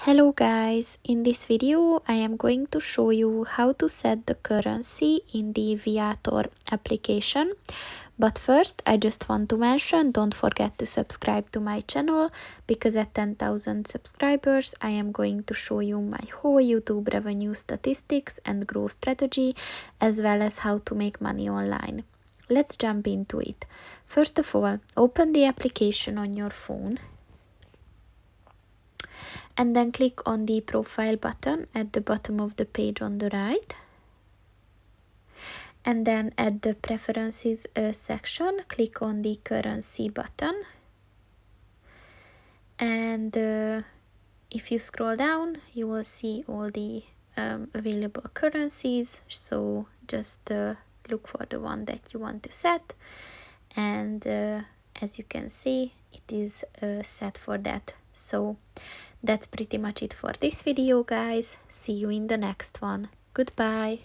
Hello guys, in this video I am going to show you how to set the currency in the Viator application. But first I just want to mention, don't forget to subscribe to my channel, because at 10,000 subscribers I am going to show you my whole YouTube revenue statistics and growth strategy, as well as how to make money online. Let's jump into it. First of all, open the application on your phone and then click on the profile button at the bottom of the page on the right. And then at the preferences section, click on the currency button. And if you scroll down, you will see all the available currencies. So just look for the one that you want to set. And as you can see, it is set for that. So that's pretty much it for this video, guys. See you in the next one. Goodbye.